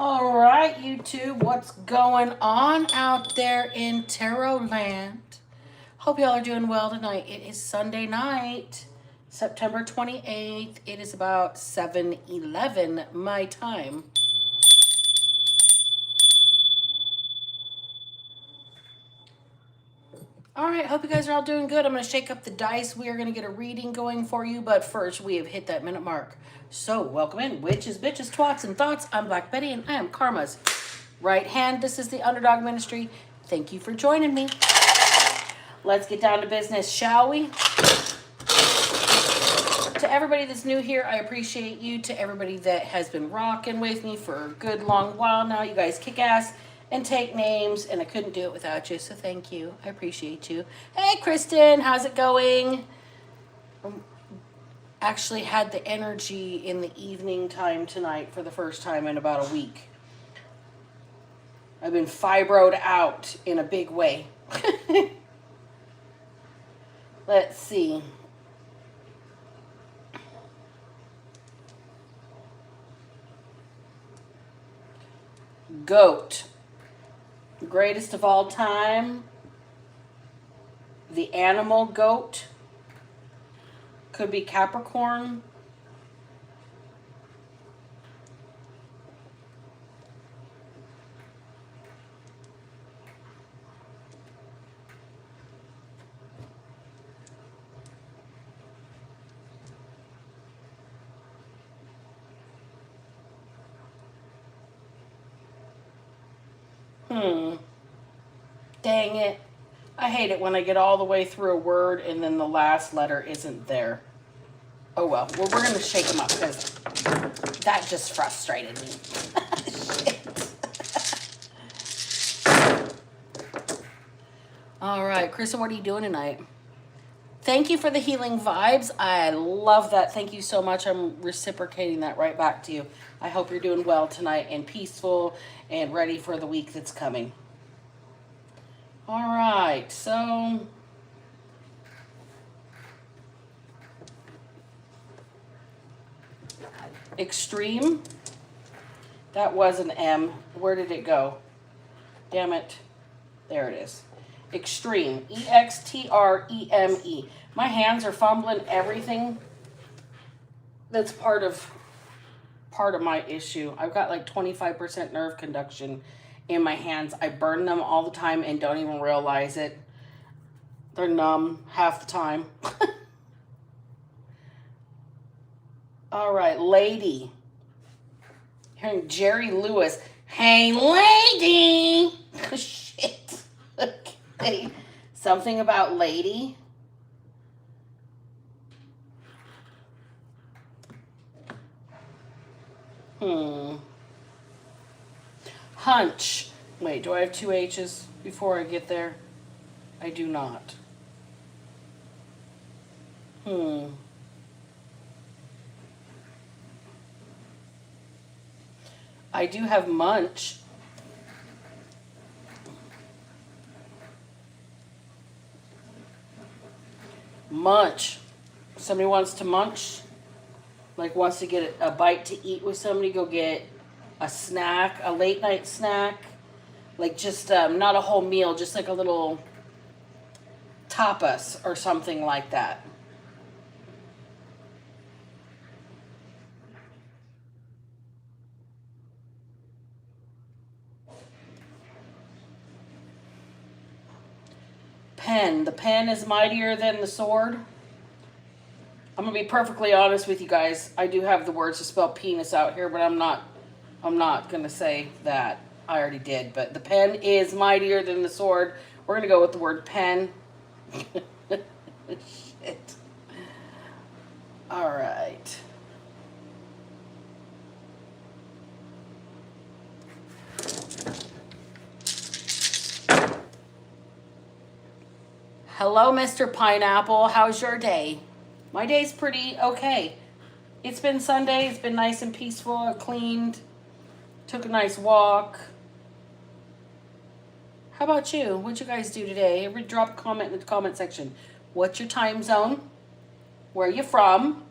All right, YouTube, what's going on out there in Tarot land? Hope y'all are doing well tonight. It is Sunday night, September 28th. It is about 7:11 my time. All right, hope you guys are all doing good. I'm going to shake up the dice. We are going to get a reading going for you, but first we have hit that minute mark. So welcome in, witches, bitches, twats, and thoughts. I'm Black Betty, and I am Karma's right hand. This is the Underdog Ministry. Thank you for joining me. Let's get down to business, shall we? To everybody that's new here, I appreciate you. To everybody that has been rocking with me for a good long while now, you guys kick ass and take names, and I couldn't do it without you, so thank you. I appreciate you. Hey, Kristen, how's it going? Actually had the energy in the evening time tonight for the first time in about a week. I've been fibroed out in a big way. Let's see. Goat. Greatest of all time. The animal goat. Could be Capricorn. Dang it. I hate it when I get all the way through a word and then the last letter isn't there. Oh well. Well, we're going to shake them up because that just frustrated me. Shit. All right. Kristen, what are you doing tonight? Thank you for the healing vibes. I love that. Thank you so much. I'm reciprocating that right back to you. I hope you're doing well tonight and peaceful and ready for the week that's coming. All right, so extreme. That was an M. Where did it go? Damn it. There it is. Extreme. E-X-T-R-E-M-E. My hands are fumbling everything. That's part of my issue. I've got like 25% nerve conduction in my hands. I burn them all the time and don't even realize it. They're numb half the time. All right, lady. Hearing Jerry Lewis. Hey, lady. Shit. Okay. Something about lady. Hunch. Wait, do I have two H's before I get there? I do not. I do have munch. Munch. Somebody wants to munch? Like wants to get a bite to eat with somebody, go get a snack, a late night snack. Like just not a whole meal, just like a little tapas or something like that. Pen. The pen is mightier than the sword. I'm going to be perfectly honest with you guys. I do have the words to spell penis out here, but I'm not going to say that. I already did, but the pen is mightier than the sword. We're going to go with the word pen. Shit. All right. Hello, Mr. Pineapple. How's your day? My day's pretty okay. It's been Sunday. It's been nice and peaceful. I cleaned. Took a nice walk. How about you? What'd you guys do today? Every drop a comment in the comment section. What's your time zone? Where are you from?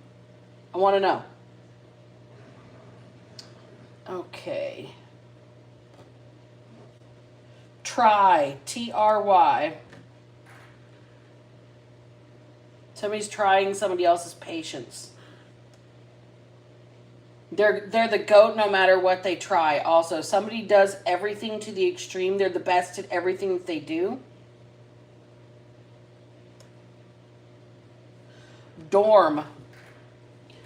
I want to know. Okay. Try, T-R-Y. Somebody's trying somebody else's patience. They're the GOAT no matter what they try. Also, somebody does everything to the extreme. They're the best at everything that they do. Dorm.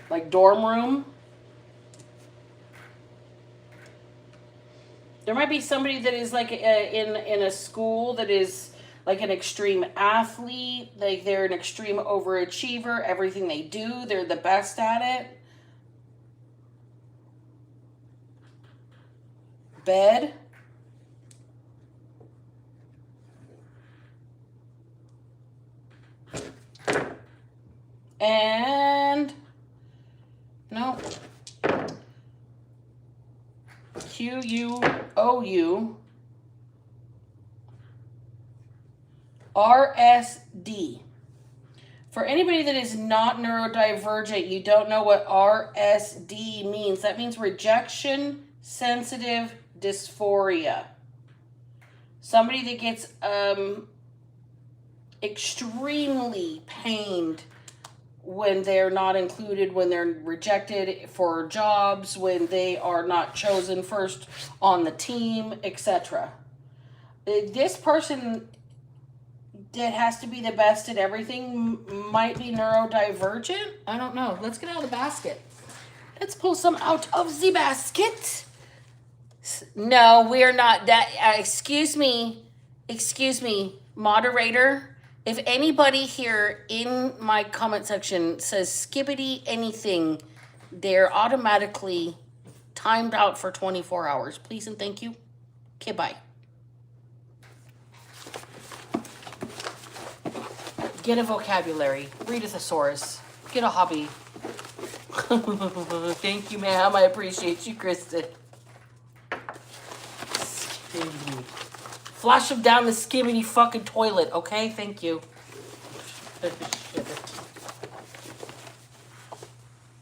Like dorm room. There might be somebody that is like in a school that is like an extreme athlete. Like they're an extreme overachiever. Everything they do, they're the best at it. Bed. And no. Q-U-O-U. RSD. For anybody that is not neurodivergent, you don't know what RSD means. That means rejection sensitive dysphoria. Somebody that gets extremely pained when they're not included, when they're rejected for jobs, when they are not chosen first on the team, etc. This person that has to be the best at everything might be neurodivergent. I don't know. Let's get out of the basket. Let's pull some out of the basket. No, we are not that. Excuse me, moderator. If anybody here in my comment section says skibbity anything, they're automatically timed out for 24 hours. Please and thank you. Okay, bye. Get a vocabulary. Read a thesaurus. Get a hobby. Thank you, ma'am. I appreciate you, Kristen. Skibbity. Flush them down the skibbity fucking toilet, okay? Thank you.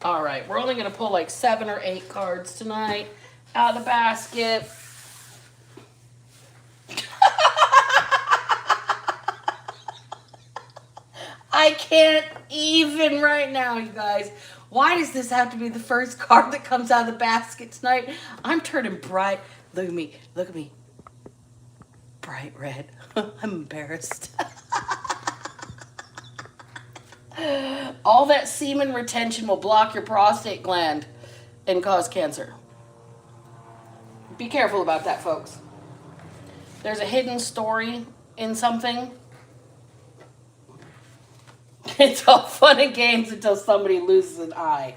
All right, we're only going to pull like 7 or 8 cards tonight out of the basket. I can't even right now, you guys. Why does this have to be the first card that comes out of the basket tonight? I'm turning bright. Look at me. Look at me. Bright red. I'm embarrassed. All that semen retention will block your prostate gland and cause cancer. Be careful about that, folks. There's a hidden story in something. It's all fun and games until somebody loses an eye.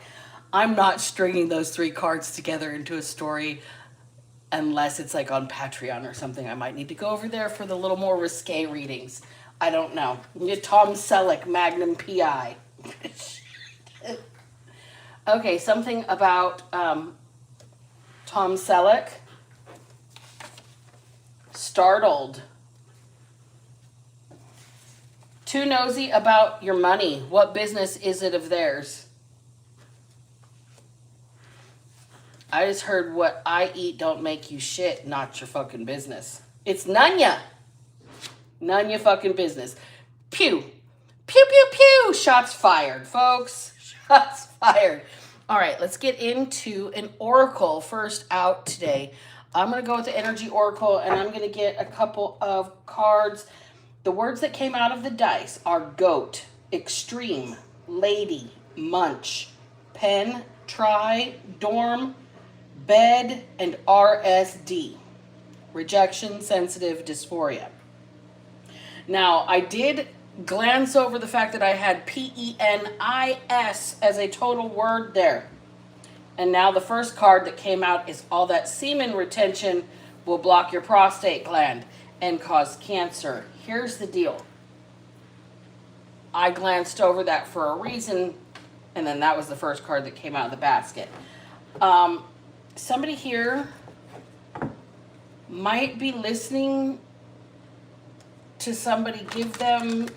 I'm not stringing those 3 cards together into a story unless it's like on Patreon or something. I might need to go over there for the little more risque readings. I don't know. Tom Selleck, Magnum PI. Okay, something about Tom Selleck. Startled. Too nosy about your money. What business is it of theirs? I just heard what I eat don't make you shit, not your fucking business. It's none ya. None ya fucking business. Pew. Pew, pew, pew. Shots fired, folks. Shots fired. All right, let's get into an oracle first out today. I'm going to go with the energy oracle, and I'm going to get a couple of cards. The words that came out of the dice are goat, extreme, lady, munch, pen, try, dorm, bed, and RSD. Rejection, sensitive, dysphoria. Now, I did glance over the fact that I had PENIS as a total word there. And now the first card that came out is all that semen retention will block your prostate gland and cause cancer. Here's the deal. I glanced over that for a reason, and then that was the first card that came out of the basket. Somebody here might be listening to somebody give them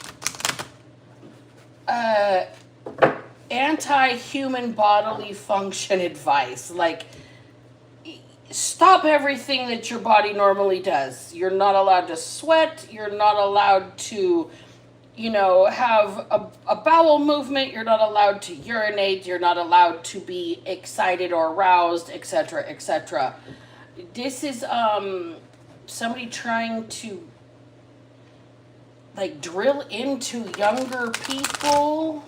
anti-human bodily function advice. Like, stop everything that your body normally does. You're not allowed to sweat. You're not allowed to, have a bowel movement. You're not allowed to urinate. You're not allowed to be excited or aroused, etc., etc. This is somebody trying to like drill into younger people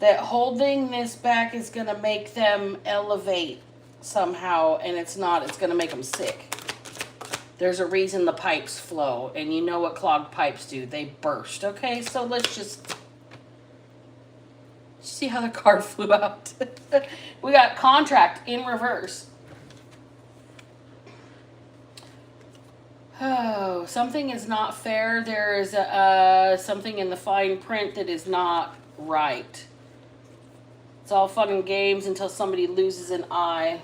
that holding this back is going to make them elevate somehow, and it's not. It's going to make them sick. There's a reason the pipes flow, and you know what clogged pipes do. They burst, okay? So let's just see how the card flew out. We got contract in reverse. Oh, something is not fair. There is something in the fine print that is not right. It's all fun and games until somebody loses an eye.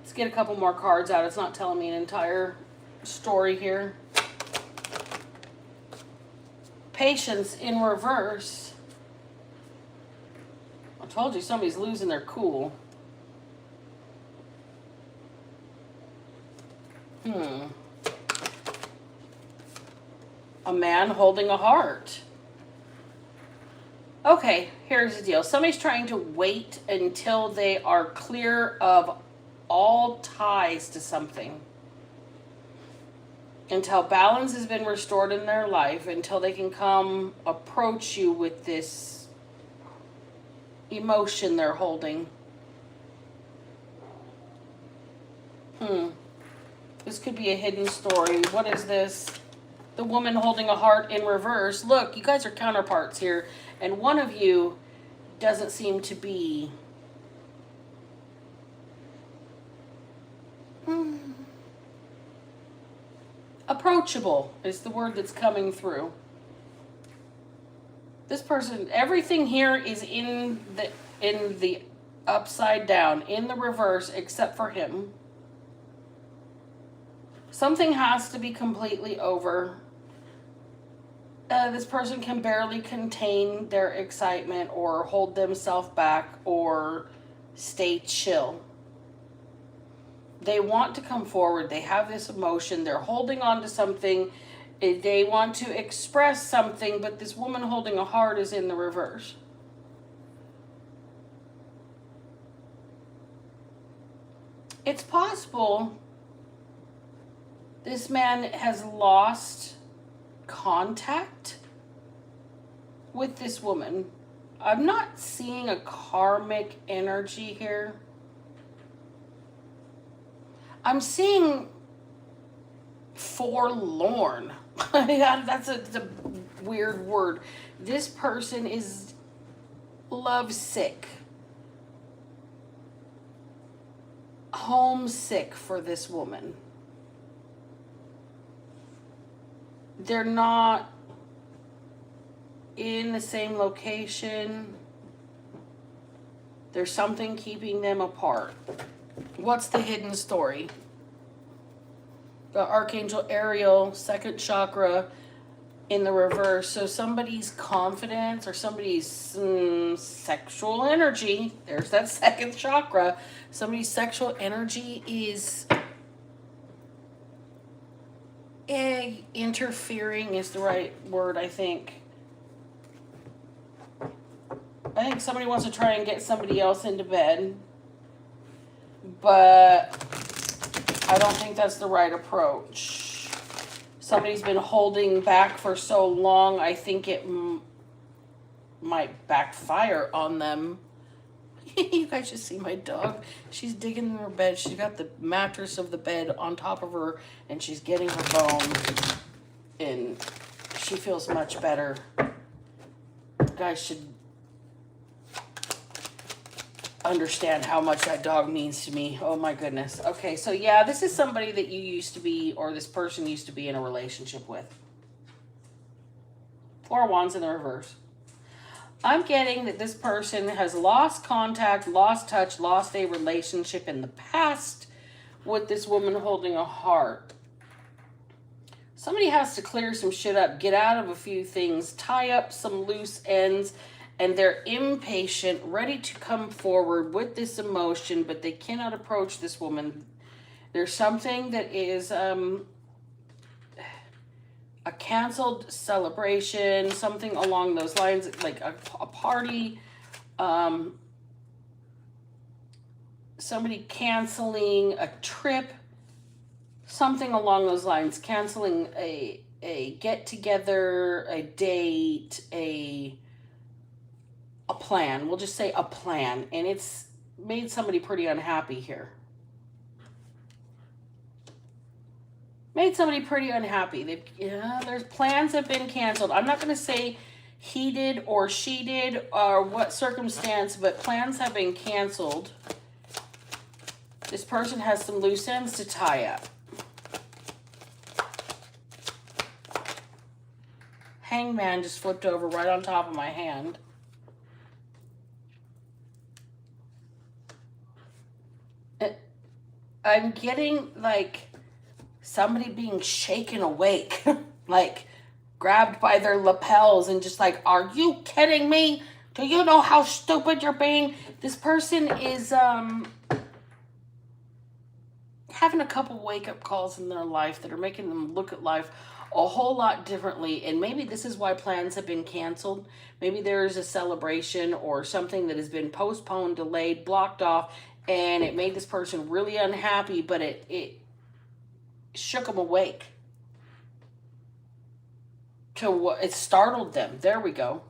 Let's get a couple more cards out. It's not telling me an entire story here. Patience in reverse. I told you somebody's losing their cool. A man holding a heart. Okay, here's the deal. Somebody's trying to wait until they are clear of all ties to something. Until balance has been restored in their life. Until they can come approach you with this emotion they're holding. This could be a hidden story. What is this? The woman holding a heart in reverse. Look, you guys are counterparts here. And one of you doesn't seem to be approachable is the word that's coming through. This person, everything here is in the upside down, in the reverse, except for him. Something has to be completely over. This person can barely contain their excitement or hold themselves back or stay chill. They want to come forward. They have this emotion. They're holding on to something. They want to express something, but this woman holding a heart is in the reverse. It's possible this man has lost contact with this woman. I'm not seeing a karmic energy here. I'm seeing forlorn. That's a weird word. This person is lovesick, homesick for this woman. They're not in the same location. There's something keeping them apart. What's the hidden story? The Archangel Ariel, second chakra in the reverse. So somebody's confidence or somebody's sexual energy, there's that second chakra. Somebody's sexual energy is interfering is the right word, I think. I think somebody wants to try and get somebody else into bed, but I don't think that's the right approach. Somebody's been holding back for so long, I think it might backfire on them. You guys should see my dog. She's digging in her bed. She's got the mattress of the bed on top of her, and she's getting her bone, and she feels much better. You guys should understand how much that dog means to me. Oh my goodness. Okay, so yeah, this is somebody that you used to be, or this person used to be in a relationship with. Four of Wands in the reverse. I'm getting that this person has lost contact, lost touch, lost a relationship in the past with this woman holding a heart. Somebody has to clear some shit up, get out of a few things, tie up some loose ends, and they're impatient, ready to come forward with this emotion, but they cannot approach this woman. There's something that is a canceled celebration, something along those lines, like a party, somebody canceling a trip, something along those lines, canceling a get together, a date, a plan. We'll just say a plan, and it's made somebody pretty unhappy here. Made somebody pretty unhappy. There's plans have been canceled. I'm not going to say he did or she did or what circumstance, but plans have been canceled. This person has some loose ends to tie up. Hangman just flipped over right on top of my hand. I'm getting like somebody being shaken awake, like grabbed by their lapels and just like, are you kidding me? Do you know how stupid you're being? This person is having a couple wake-up calls in their life that are making them look at life a whole lot differently, and maybe this is why plans have been canceled. Maybe there's a celebration or something that has been postponed, delayed, blocked off, and it made this person really unhappy, but it shook them awake. To what it startled them. There we go.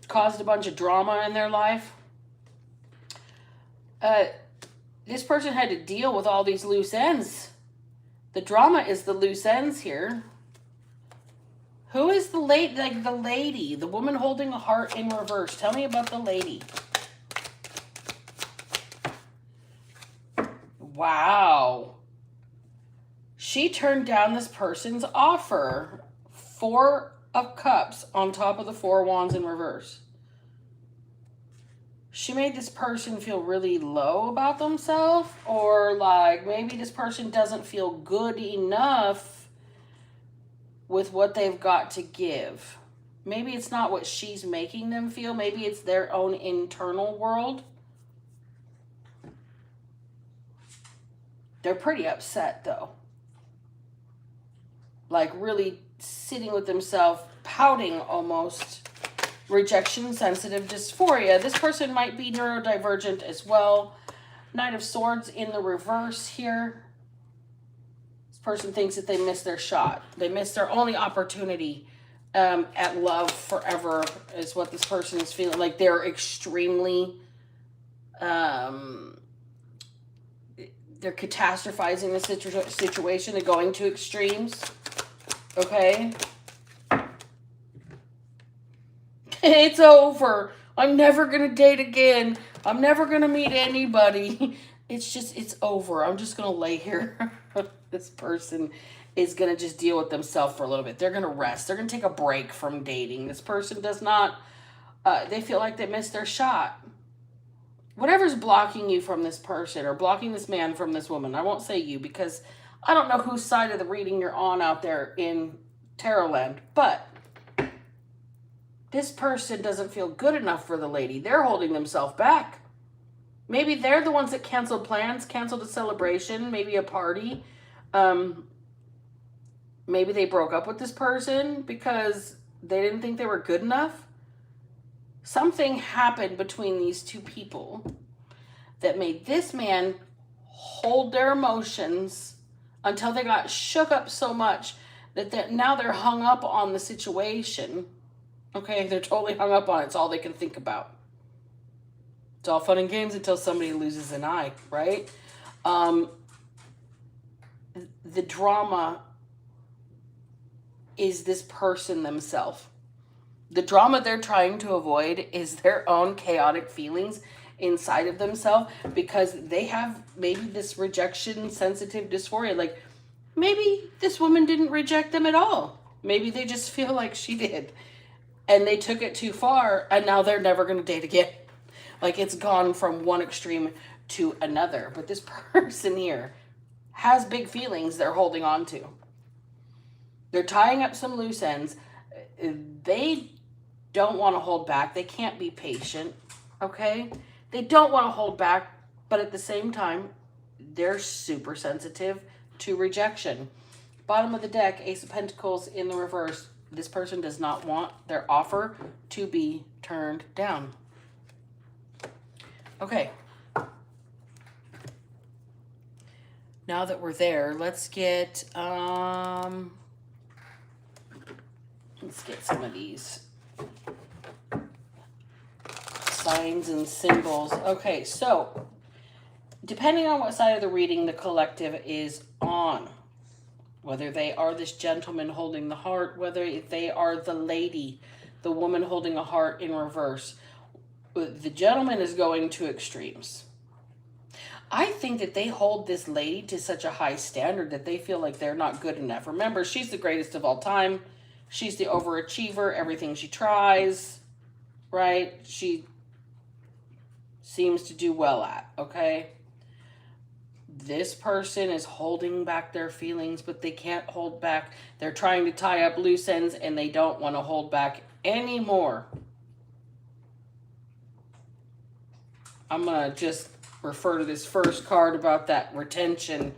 Caused a bunch of drama in their life. This person had to deal with all these loose ends. The drama is the loose ends here. Who is the lady? Like the lady, the woman holding a heart in reverse. Tell me about the lady. Wow. She turned down this person's offer. 4 of Cups on top of the 4 Wands in reverse. She made this person feel really low about themselves, or like maybe this person doesn't feel good enough with what they've got to give. Maybe it's not what she's making them feel. Maybe it's their own internal world. They're pretty upset though. Like really sitting with themselves, pouting almost. Rejection, sensitive, dysphoria. This person might be neurodivergent as well. Knight of Swords in the reverse here. This person thinks that they missed their shot. They missed their only opportunity at love forever is what this person is feeling. Like they're extremely, they're catastrophizing the situation. They're going to extremes. Okay. It's over. I'm never going to date again. I'm never going to meet anybody. It's over. I'm just going to lay here. This person is going to just deal with themselves for a little bit. They're going to rest. They're going to take a break from dating. This person does not, they feel like they missed their shot. Whatever's blocking you from this person or blocking this man from this woman, I won't say you because I don't know whose side of the reading you're on out there in Tarot land, but this person doesn't feel good enough for the lady. They're holding themselves back. Maybe they're the ones that canceled plans, canceled a celebration, maybe a party. Maybe they broke up with this person because they didn't think they were good enough. Something happened between these two people that made this man hold their emotions until they got shook up so much that now they're hung up on the situation. Okay, they're totally hung up on it. It's all they can think about. It's all fun and games until somebody loses an eye, right? The drama is this person themselves. The drama they're trying to avoid is their own chaotic feelings inside of themselves because they have maybe this rejection, sensitive dysphoria. Like maybe this woman didn't reject them at all. Maybe they just feel like she did. And they took it too far, and now they're never going to date again. Like, it's gone from one extreme to another. But this person here has big feelings they're holding on to. They're tying up some loose ends. They don't want to hold back. They can't be patient. Okay? They don't want to hold back, but at the same time, they're super sensitive to rejection. Bottom of the deck, Ace of Pentacles in the reverse. This person does not want their offer to be turned down. Okay. Now that we're there, let's get some of these signs and symbols. Okay, so depending on what side of the reading the collective is on, whether they are this gentleman holding the heart, whether they are the lady, the woman holding a heart in reverse, the gentleman is going to extremes. I think that they hold this lady to such a high standard that they feel like they're not good enough. Remember, she's the greatest of all time. She's the overachiever, everything she tries, right? She seems to do well at, okay? This person is holding back their feelings, but they can't hold back. They're trying to tie up loose ends, and they don't want to hold back anymore. I'm going to just refer to this first card about that retention.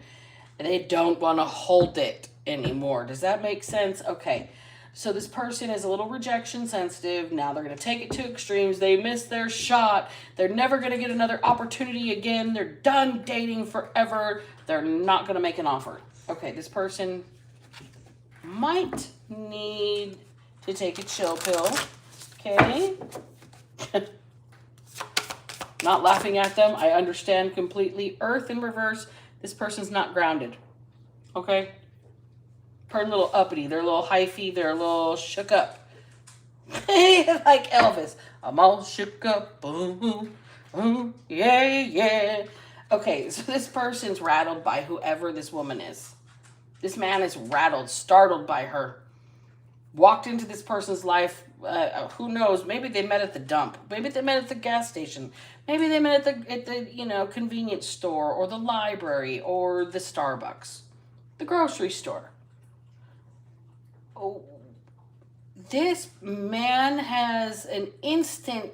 They don't want to hold it anymore. Does that make sense? Okay. So this person is a little rejection sensitive. Now they're going to take it to extremes. They miss their shot. They're never going to get another opportunity again. They're done dating forever. They're not going to make an offer. Okay, this person might need to take a chill pill. Okay. Not laughing at them. I understand completely. Earth in reverse. This person's not grounded. Okay? They're a little uppity. They're a little hyphy. They're a little shook up. Like Elvis. I'm all shook up. Boom, boom, yeah, yeah. Okay, so this person's rattled by whoever this woman is. This man is rattled, startled by her. Walked into this person's life, who knows, maybe they met at the dump. Maybe they met at the gas station. Maybe they met at the convenience store or the library or the Starbucks, the grocery store. Oh, this man has an instant,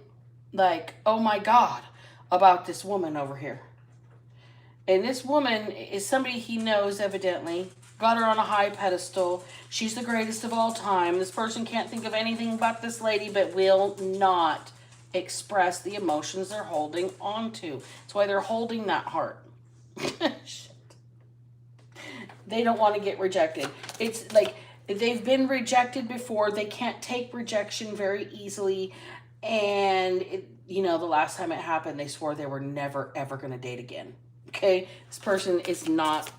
like, oh my God, about this woman over here. And this woman is somebody he knows, evidently. Got her on a high pedestal. She's the greatest of all time. This person can't think of anything about this lady, but will not express the emotions they're holding on to. That's why they're holding that heart. Shit. They don't want to get rejected. It's like they've been rejected before. They can't take rejection very easily. And, the last time it happened, they swore they were never, ever going to date again. Okay? This person is not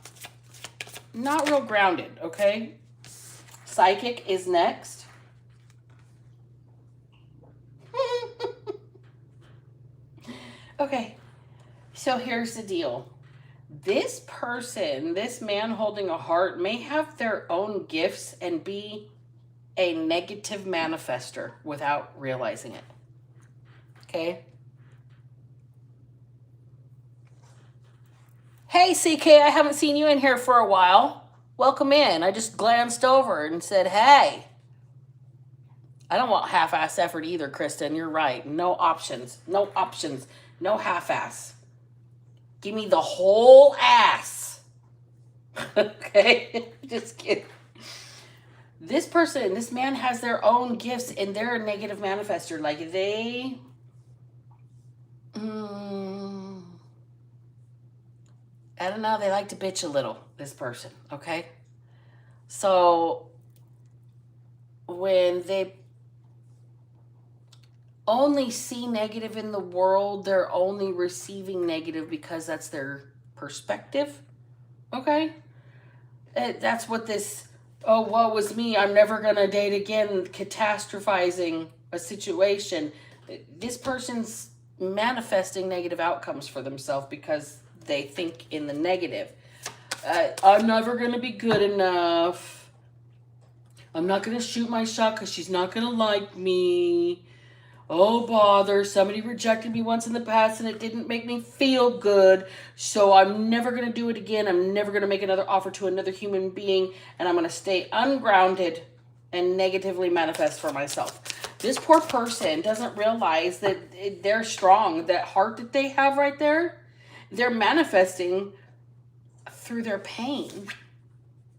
real grounded, okay? Psychic is next. Okay, so here's the deal. This person, this man holding a heart, may have their own gifts and be a negative manifester without realizing it. Okay? Hey, CK, I haven't seen you in here for a while. Welcome in. I just glanced over and said, hey. I don't want half-ass effort either, Kristen. You're right. No options. No options. No half-ass. Give me the whole ass. Okay? Just kidding. This person, this man has their own gifts and they're a negative manifester. Like they... I don't know, they like to bitch a little, this person, okay? So, when they only see negative in the world, they're only receiving negative because that's their perspective, okay? That's what this, oh, woe was me, I'm never going to date again, catastrophizing a situation. This person's manifesting negative outcomes for themselves because they think in the negative. I'm never going to be good enough. I'm not going to shoot my shot because she's not going to like me. Oh, bother, somebody rejected me once in the past and it didn't make me feel good, so I'm never going to do it again. I'm never going to make another offer to another human being, and I'm going to stay ungrounded and negatively manifest for myself. This poor person doesn't realize that they're strong. That heart that they have right there, they're manifesting through their pain.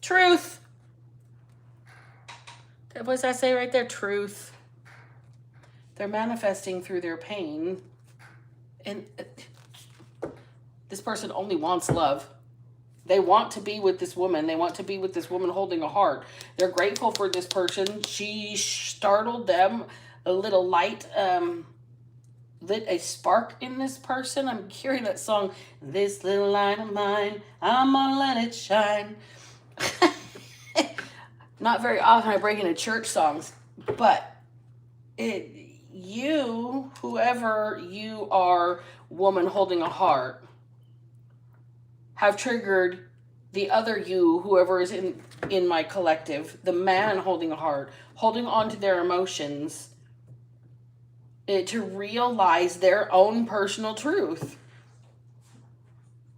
Truth. What does that say right there? Truth. They're manifesting through their pain. And this person only wants love. They want to be with this woman. They want to be with this woman holding a heart. They're grateful for this person. She startled them. A little light lit a spark in this person. I'm hearing that song, This Little Light of Mine, I'm gonna let it shine. Not very often I break into church songs, but you, whoever you are, woman holding a heart, have triggered the other you, whoever is in my collective, the man holding a heart, holding on to their emotions, to realize their own personal truth.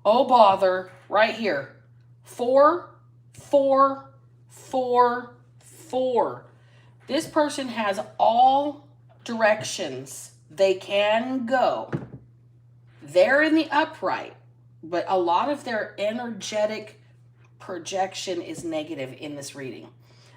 Oh, bother, right here. 4, 4, 4, 4. This person has all directions they can go. They're in the upright, but a lot of their energetic projection is negative in this reading.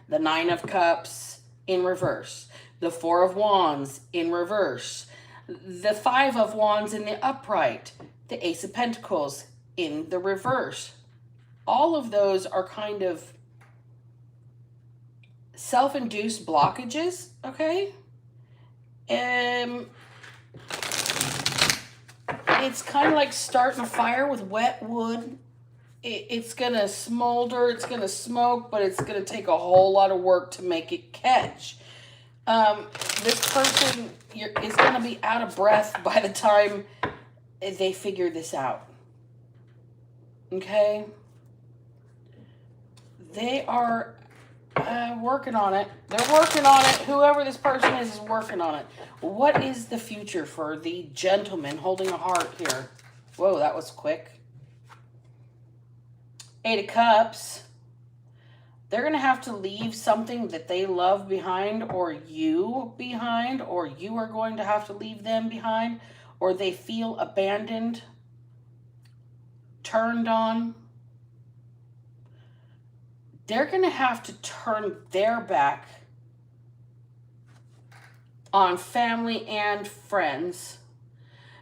The 9 of Cups in reverse. The 4 of Wands in reverse. The 5 of Wands in the upright. The Ace of Pentacles in the reverse. All of those are kind of self-induced blockages, okay? It's kind of like starting a fire with wet wood. It's going to smolder, it's going to smoke, but it's going to take a whole lot of work to make it catch. This person is going to be out of breath by the time they figure this out. Okay? They are working on it. They're working on it. Whoever this person is working on it. What is the future for the gentleman holding a heart here? Whoa, that was quick. 8 of Cups. They're going to have to leave something that they love behind, or you behind, or you are going to have to leave them behind, or they feel abandoned, turned on. They're going to have to turn their back on family and friends.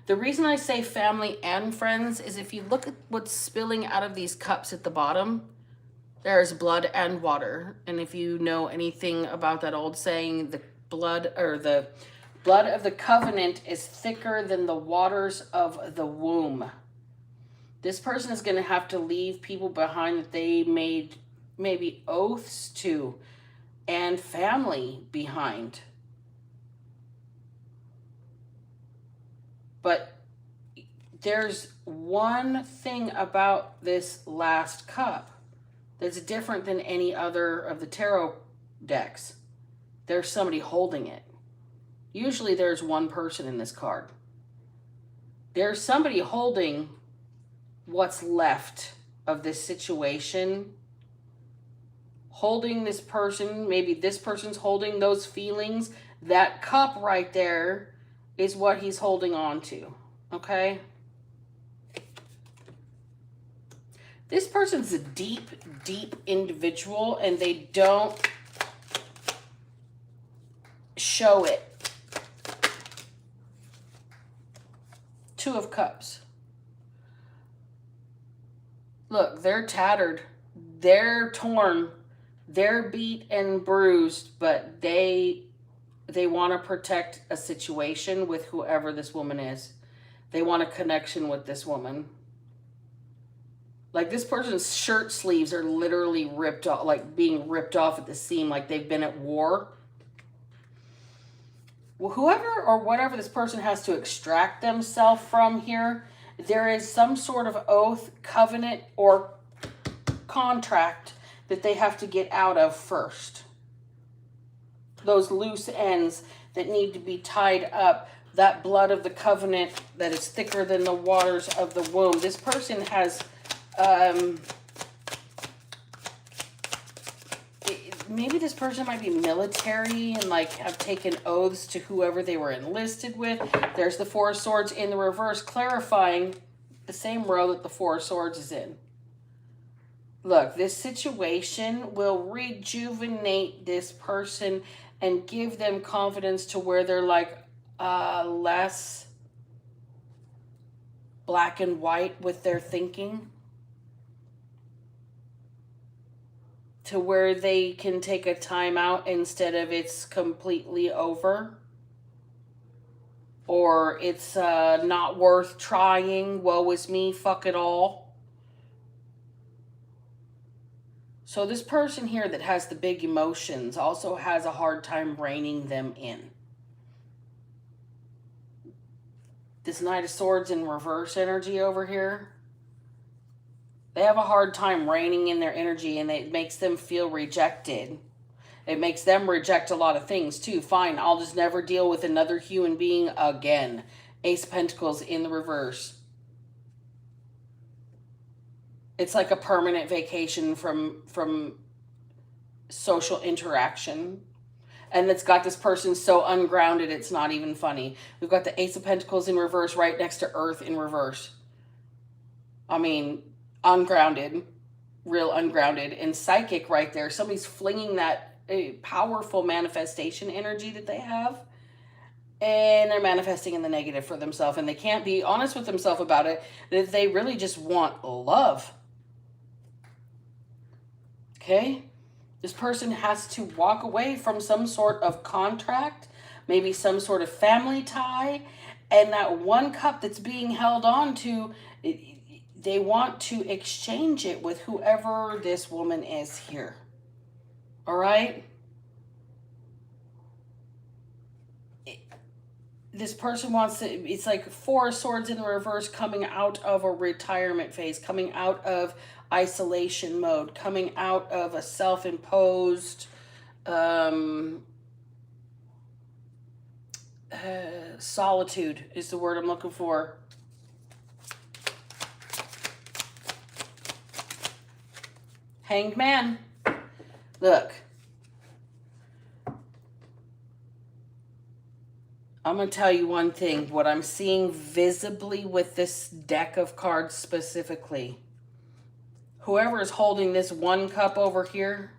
The reason I say family and friends is if you look at what's spilling out of these cups at the bottom, there's blood and water. And if you know anything about that old saying, the blood of the covenant is thicker than the waters of the womb. This person is going to have to leave people behind that they made maybe oaths to, and family behind. But there's one thing about this last cup that's different than any other of the tarot decks. There's somebody holding it. Usually there's one person in this card. There's somebody holding what's left of this situation, holding this person. Maybe this person's holding those feelings. That cup right there is what he's holding on to, okay? This person's a deep, deep individual, and they don't show it. 2 of Cups. Look, they're tattered. They're torn. They're beat and bruised, but they want to protect a situation with whoever this woman is. They want a connection with this woman. Like, this person's shirt sleeves are literally ripped off, like being ripped off at the seam, like they've been at war. Well, whoever or whatever this person has to extract themselves from here, there is some sort of oath, covenant, or contract that they have to get out of first. Those loose ends that need to be tied up. That blood of the covenant that is thicker than the waters of the womb. This person has, maybe this person might be military and like have taken oaths to whoever they were enlisted with. There's the Four of Swords in the reverse, clarifying the same row that the Four of Swords is in. Look, this situation will rejuvenate this person and give them confidence to where they're like less black and white with their thinking, to where they can take a time out instead of it's completely over, or it's not worth trying, woe is me, fuck it all. So this person here that has the big emotions also has a hard time reining them in. This Knight of Swords in reverse energy over here, they have a hard time reining in their energy, and it makes them feel rejected. It makes them reject a lot of things too. Fine, I'll just never deal with another human being again. Ace of Pentacles in the reverse. It's like a permanent vacation from social interaction. And it's got this person so ungrounded, it's not even funny. We've got the Ace of Pentacles in reverse right next to Earth in reverse. I mean, ungrounded, real ungrounded. And psychic right there. Somebody's flinging that powerful manifestation energy that they have. And they're manifesting in the negative for themselves. And they can't be honest with themselves about it. That they really just want love. Okay? This person has to walk away from some sort of contract, maybe some sort of family tie, and that one cup that's being held on to, they want to exchange it with whoever this woman is here. All right? This person wants to, it's like Four of Swords in the reverse, coming out of a retirement phase, coming out of isolation mode, coming out of a self-imposed solitude is the word I'm looking for. Hanged Man. Look, I'm going to tell you one thing. What I'm seeing visibly with this deck of cards specifically, whoever is holding this one cup over here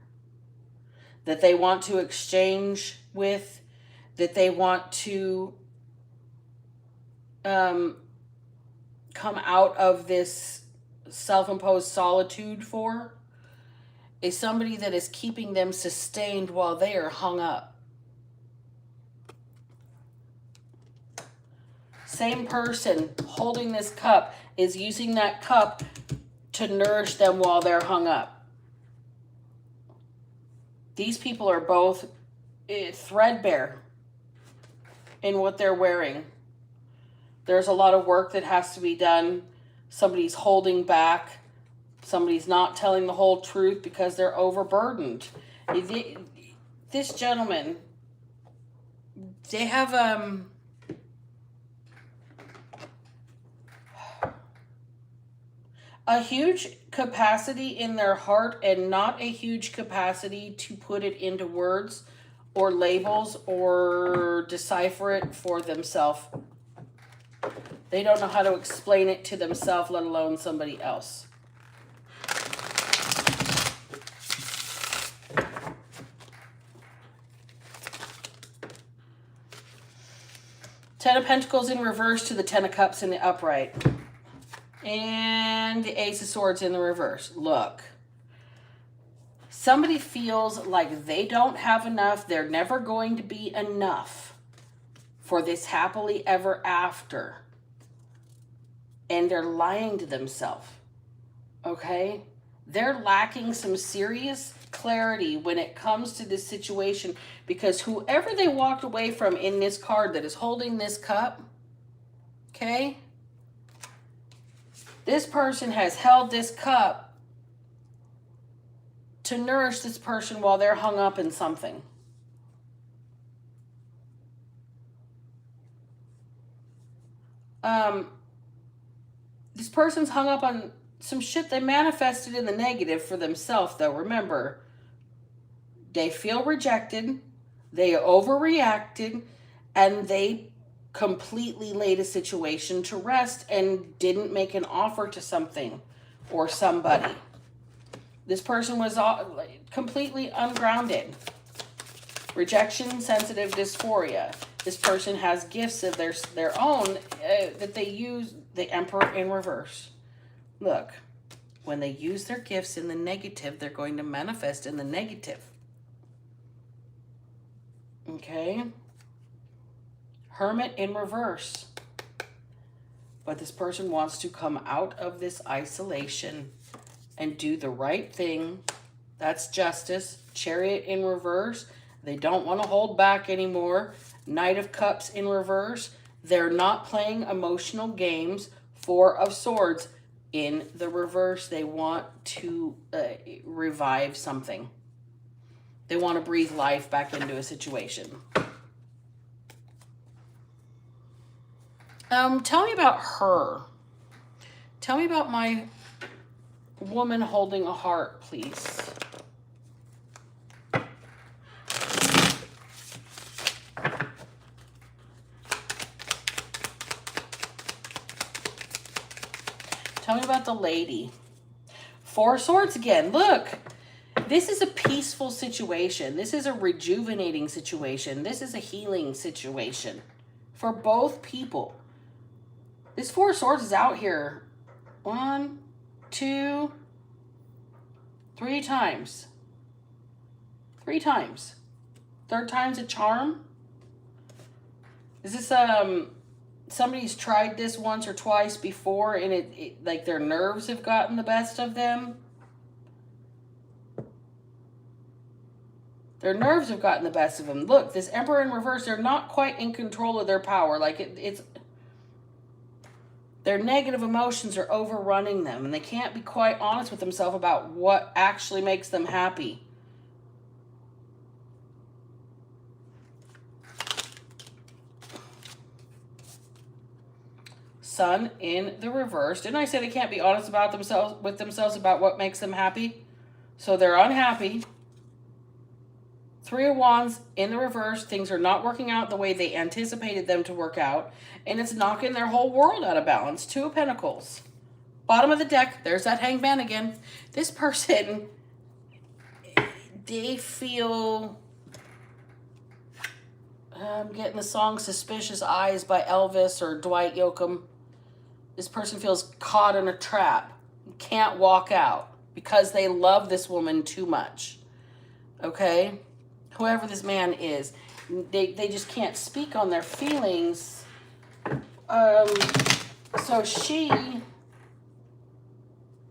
that they want to exchange with, that they want to come out of this self-imposed solitude for, is somebody that is keeping them sustained while they are hung up. Same person holding this cup is using that cup to nourish them while they're hung up. These people are both threadbare in what they're wearing. There's a lot of work that has to be done. Somebody's holding back. Somebody's not telling the whole truth because they're overburdened. This gentleman, they have a huge capacity in their heart and not a huge capacity to put it into words or labels or decipher it for themselves. They don't know how to explain it to themselves, let alone somebody else. Ten of Pentacles in reverse to the Ten of Cups in the upright. And the Ace of Swords in the reverse. Look, somebody feels like they don't have enough. They're never going to be enough for this happily ever after. And they're lying to themselves. Okay? They're lacking some serious clarity when it comes to this situation, because whoever they walked away from in this card that is holding this cup, okay? This person has held this cup to nourish this person while they're hung up in something. Um, this person's hung up on some shit they manifested in the negative for themselves, though. Remember, they feel rejected, they overreacted, and they completely laid a situation to rest and didn't make an offer to something or somebody. This person was completely ungrounded. Rejection, sensitive dysphoria. This person has gifts of their own that they use. The Emperor in reverse. Look, when they use their gifts in the negative, they're going to manifest in the negative. Okay? Hermit in reverse. But this person wants to come out of this isolation and do the right thing. That's justice. Chariot in reverse. They don't want to hold back anymore. Knight of Cups in reverse. They're not playing emotional games. Four of Swords in the reverse. They want to revive something. They want to breathe life back into a situation. Tell me about her. Tell me about my woman holding a heart, please. Tell me about the lady. Four Swords again. Look, this is a peaceful situation. This is a rejuvenating situation. This is a healing situation for both people. This Four Swords is out here 1, 2, 3 times. 3 times. Third time's a charm. Is this somebody's tried this once or twice before and it like their nerves have gotten the best of them? Their nerves have gotten the best of them. Look, this Emperor in reverse, they're not quite in control of their power. Like it's their negative emotions are overrunning them and they can't be quite honest with themselves about what actually makes them happy. Sun in the reverse. Didn't I say they can't be honest about themselves about what makes them happy? So they're unhappy. 3 of Wands in the reverse. Things are not working out the way they anticipated them to work out. And it's knocking their whole world out of balance. 2 of Pentacles. Bottom of the deck. There's that Hangman again. This person, they feel... I'm getting the song Suspicious Eyes by Elvis or Dwight Yoakam. This person feels caught in a trap. Can't walk out because they love this woman too much. Okay? Whoever this man is, they just can't speak on their feelings. So she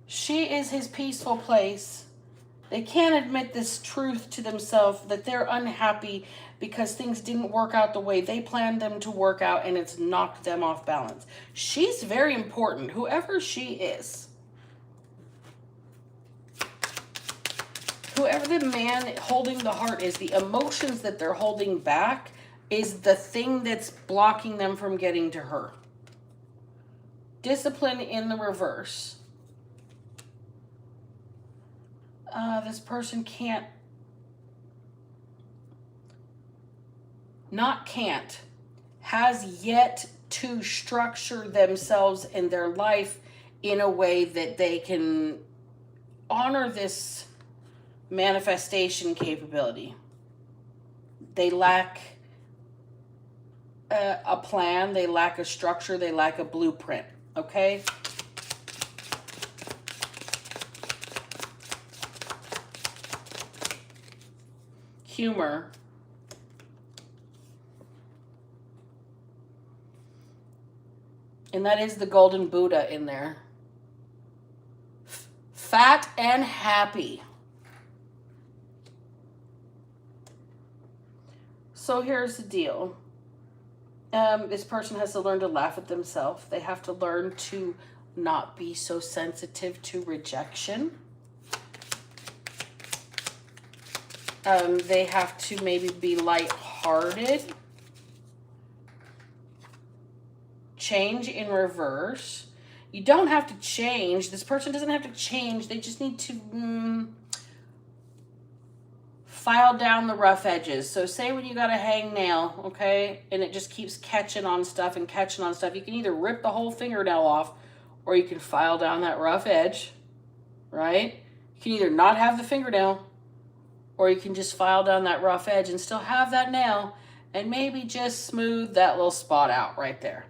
is his peaceful place. They can't admit this truth to themselves that they're unhappy because things didn't work out the way they planned them to work out and it's knocked them off balance. She's very important, whoever she is. Whoever the man holding the heart is, the emotions that they're holding back is the thing that's blocking them from getting to her. Discipline in the reverse. This person has yet to structure themselves in their life in a way that they can honor this manifestation capability. They lack a plan, they lack a structure, they lack a blueprint, okay? Humor. And that is the golden Buddha in there. Fat and happy. So here's the deal. This person has to learn to laugh at themselves. They have to learn to not be so sensitive to rejection. They have to maybe be lighthearted. change in reverse. You don't have to change. This person doesn't have to change. They just need to file down the rough edges. So say when you got a hangnail, okay, and it just keeps catching on stuff and catching on stuff, you can either rip the whole fingernail off or you can file down that rough edge, right? You can either not have the fingernail or you can just file down that rough edge and still have that nail and maybe just smooth that little spot out right there.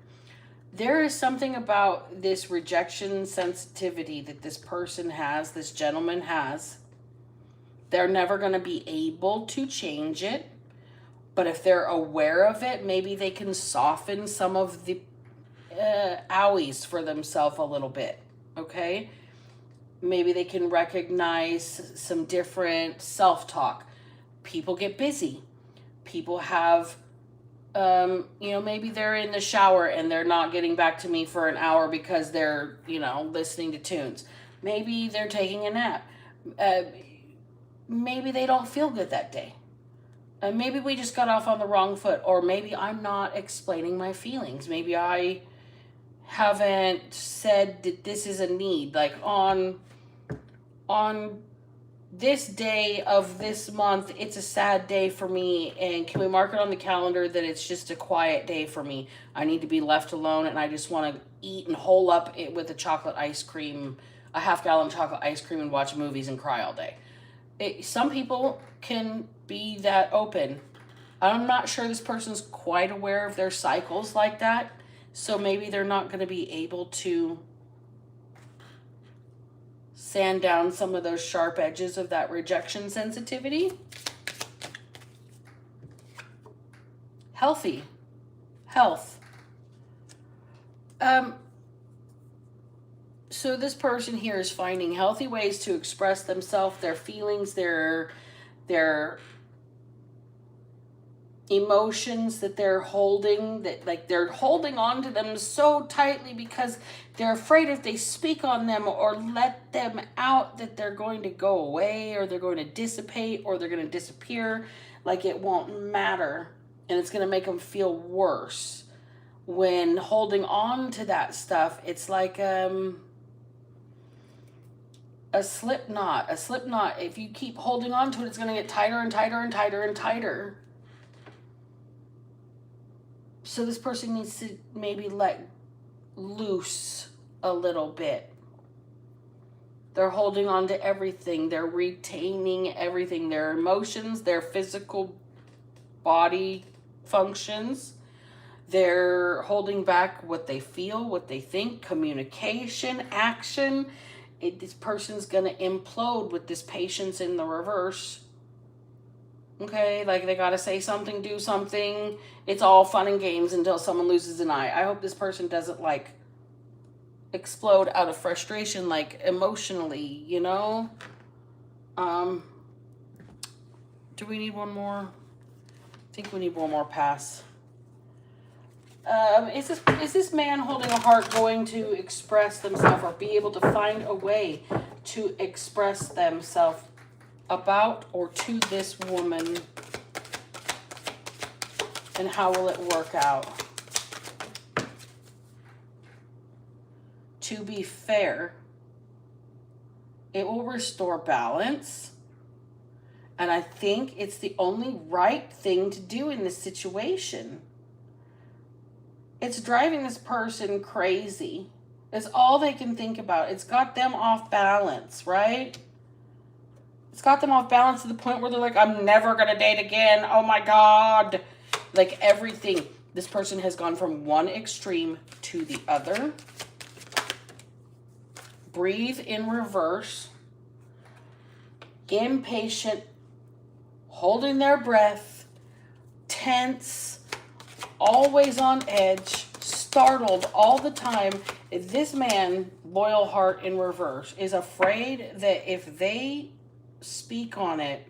There is something about this rejection sensitivity that this person has, this gentleman has. They're never going to be able to change it. But if they're aware of it, maybe they can soften some of the owies for themselves a little bit. Okay? Maybe they can recognize some different self-talk. People get busy. People have, maybe they're in the shower and they're not getting back to me for an hour because they're, listening to tunes. Maybe they're taking a nap. Maybe they don't feel good that day. Maybe we just got off on the wrong foot. Or maybe I'm not explaining my feelings. Maybe I haven't said that this is a need. Like on this day of this month, it's a sad day for me. And can we mark it on the calendar that it's just a quiet day for me? I need to be left alone and I just want to eat and hole up it with a chocolate ice cream, a half-gallon chocolate ice cream, and watch movies and cry all day. Some people can be that open. I'm not sure this person's quite aware of their cycles like that. So maybe they're not going to be able to sand down some of those sharp edges of that rejection sensitivity. Health. So this person here is finding healthy ways to express themselves, their feelings, their emotions that they're holding, that like they're holding on to them so tightly because they're afraid if they speak on them or let them out that they're going to go away or they're going to dissipate or they're going to disappear, like it won't matter and it's going to make them feel worse. When holding on to that stuff, it's like a slip knot. If you keep holding on to it, it's going to get tighter and tighter and tighter and tighter. So this person needs to maybe let loose a little bit. They're holding on to everything. They're retaining everything. Their emotions, their physical body functions. They're holding back what they feel, what they think, communication, action. This person's going to implode with this patience in the reverse. Okay, like they got to say something, do something. It's all fun and games until someone loses an eye. I hope this person doesn't explode out of frustration, emotionally, Do we need one more? I think we need one more pass. Is this man holding a heart going to express themselves or be able to find a way to express themselves about or to this woman? And how will it work out? To be fair, it will restore balance. And I think it's the only right thing to do in this situation. It's driving this person crazy. It's all they can think about. It's got them off balance, right? It's got them off balance to the point where they're like, I'm never going to date again. Oh my God. Like everything. This person has gone from one extreme to the other. Breathe in reverse. Impatient. Holding their breath. Tense. Always on edge, startled all the time. This man, loyal heart in reverse, is afraid that if they speak on it,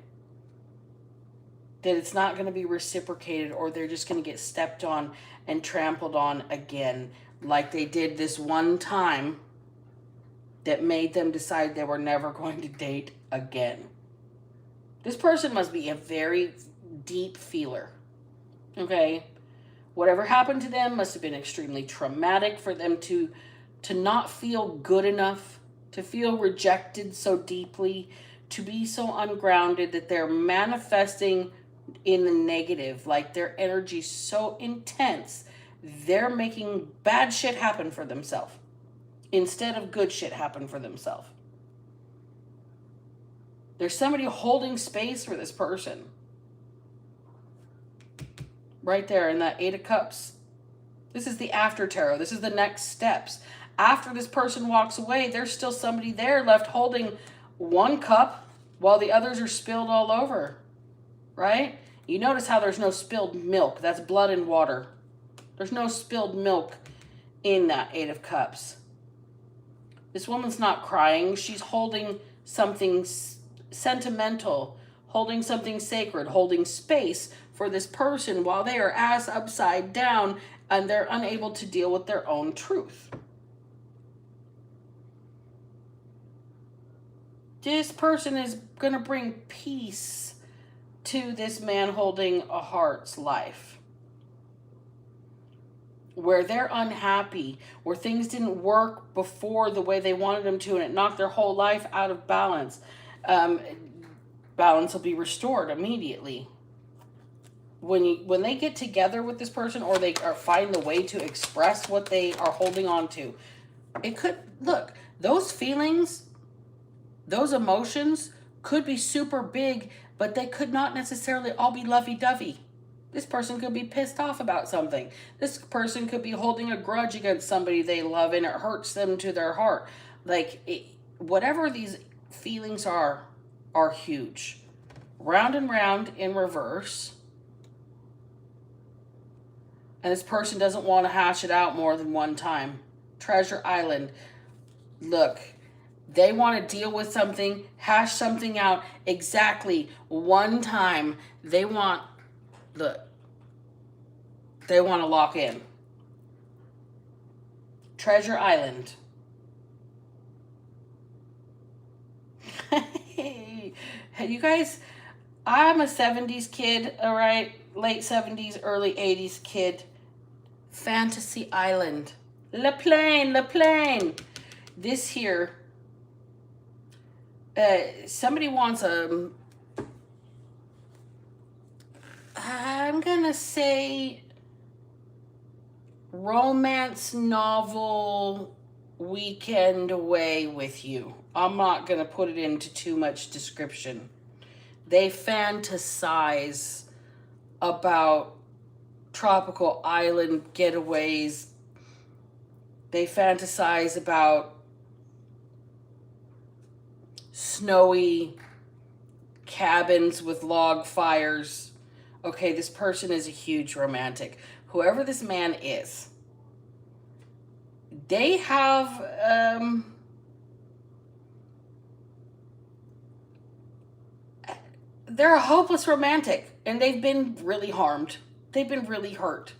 that it's not going to be reciprocated or they're just going to get stepped on and trampled on again, like they did this one time that made them decide they were never going to date again. This person must be a very deep feeler, okay? Whatever happened to them must have been extremely traumatic for them to not feel good enough, to feel rejected so deeply, to be so ungrounded that they're manifesting in the negative, like their energy's so intense, they're making bad shit happen for themselves instead of good shit happen for themselves. There's somebody holding space for this person. Right there in that Eight of Cups. This is the after tarot. This is the next steps. After this person walks away, there's still somebody there left holding one cup while the others are spilled all over. Right? You notice how there's no spilled milk. That's blood and water. There's no spilled milk in that Eight of Cups. This woman's not crying. She's holding something sentimental, holding something sacred, holding space for this person while they are ass upside down and they're unable to deal with their own truth. This person is going to bring peace to this man holding a heart's life. Where they're unhappy, where things didn't work before the way they wanted them to, and it knocked their whole life out of balance. Balance will be restored immediately. When they get together with this person, or they find the way to express what they are holding on to, it could, look, those feelings, those emotions could be super big, but they could not necessarily all be lovey-dovey. This person could be pissed off about something. This person could be holding a grudge against somebody they love and it hurts them to their heart. Whatever these feelings are huge. Round and round in reverse. And this person doesn't want to hash it out more than one time. Treasure Island. Look, they want to deal with something, hash something out exactly one time. They want to lock in. Treasure Island. Hey, you guys, I'm a 70s kid, all right? Late 70s, early 80s kid. Fantasy Island. La Plaine. This here, somebody wants I'm gonna say romance novel weekend away with you. I'm not gonna put it into too much description. They fantasize about tropical island getaways. They fantasize about snowy cabins with log fires. Okay, this person is a huge romantic. Whoever this man is, they have they're a hopeless romantic, and they've been really harmed. They've been really hurt.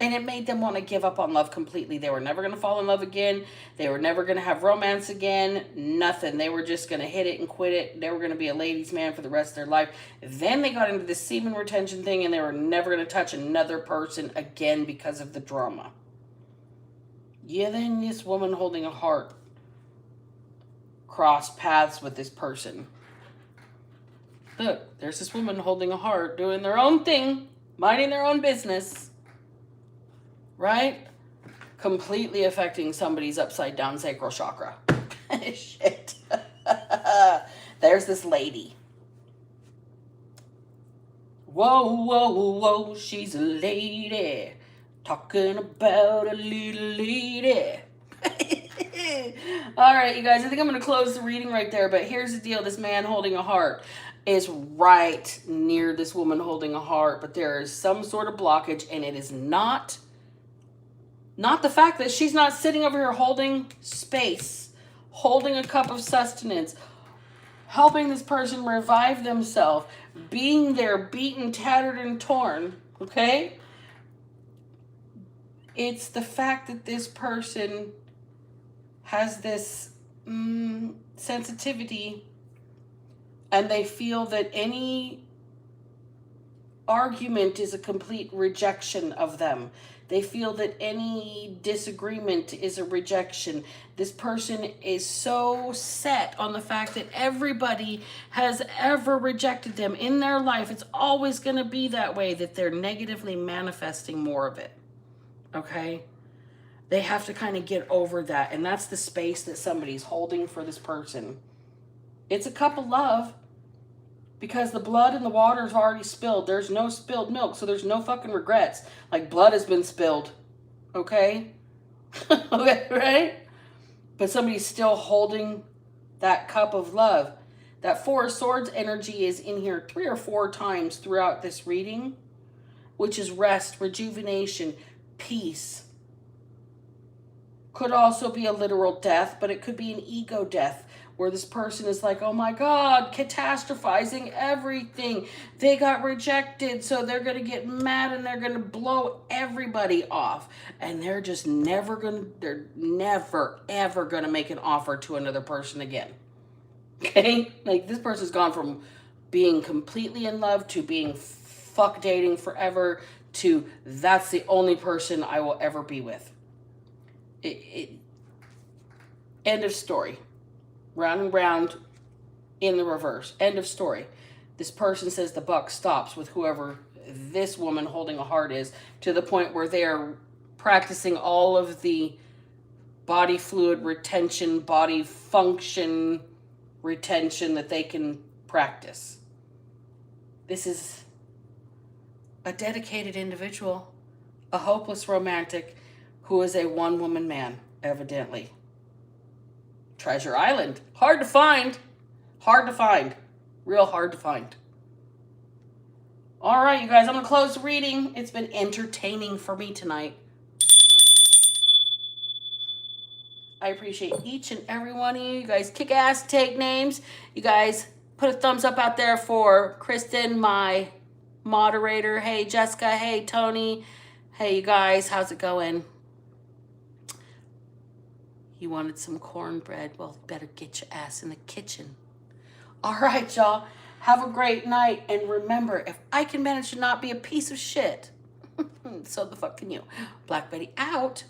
And it made them want to give up on love completely. They were never going to fall in love again. They were never going to have romance again. Nothing. They were just going to hit it and quit it. They were going to be a ladies' man for the rest of their life. Then they got into the semen retention thing, and they were never going to touch another person again because of the drama. Yeah, then this woman holding a heart crossed paths with this person. Look, there's this woman holding a heart, doing their own thing, minding their own business. Right? Completely affecting somebody's upside down sacral chakra. Shit. There's this lady. Whoa, she's a lady. Talking about a little lady. All right, you guys, I think I'm going to close the reading right there, but here's the deal. This man holding a heart is right near this woman holding a heart, but there is some sort of blockage, and it is not the fact that she's not sitting over here holding space, holding a cup of sustenance, helping this person revive themselves, being there, beaten, tattered, and torn, okay? It's the fact that this person has this sensitivity, and they feel that any argument is a complete rejection of them. They feel that any disagreement is a rejection. This person is so set on the fact that everybody has ever rejected them in their life. It's always going to be that way, that they're negatively manifesting more of it. Okay? They have to kind of get over that. And that's the space that somebody's holding for this person. It's a cup of love. Because the blood in the water is already spilled. There's no spilled milk, so there's no fucking regrets. Like, blood has been spilled. Okay? Okay, right? But somebody's still holding that cup of love. That Four of Swords energy is in here 3 or 4 times throughout this reading, which is rest, rejuvenation, peace. Could also be a literal death, but it could be an ego death, where this person is like, oh my God, catastrophizing everything. They got rejected, so they're going to get mad and they're going to blow everybody off. And they're just never, ever going to make an offer to another person again. Okay? Like, this person's gone from being completely in love to being fuck dating forever to that's the only person I will ever be with. End of story. Round and round in the reverse. End of story. This person says the buck stops with whoever this woman holding a heart is, to the point where they are practicing all of the body fluid retention, body function retention that they can practice. This is a dedicated individual, a hopeless romantic who is a one-woman man, evidently. Treasure Island. Hard to find. Hard to find. Real hard to find. All right, you guys, I'm going to close the reading. It's been entertaining for me tonight. I appreciate each and every one of you. You guys kick ass, take names. You guys put a thumbs up out there for Kristen, my moderator. Hey, Jessica. Hey, Tony. Hey, you guys. How's it going? You wanted some cornbread? Well, better get your ass in the kitchen. All right, y'all. Have a great night. And remember, if I can manage to not be a piece of shit, so the fuck can you. Black Betty out.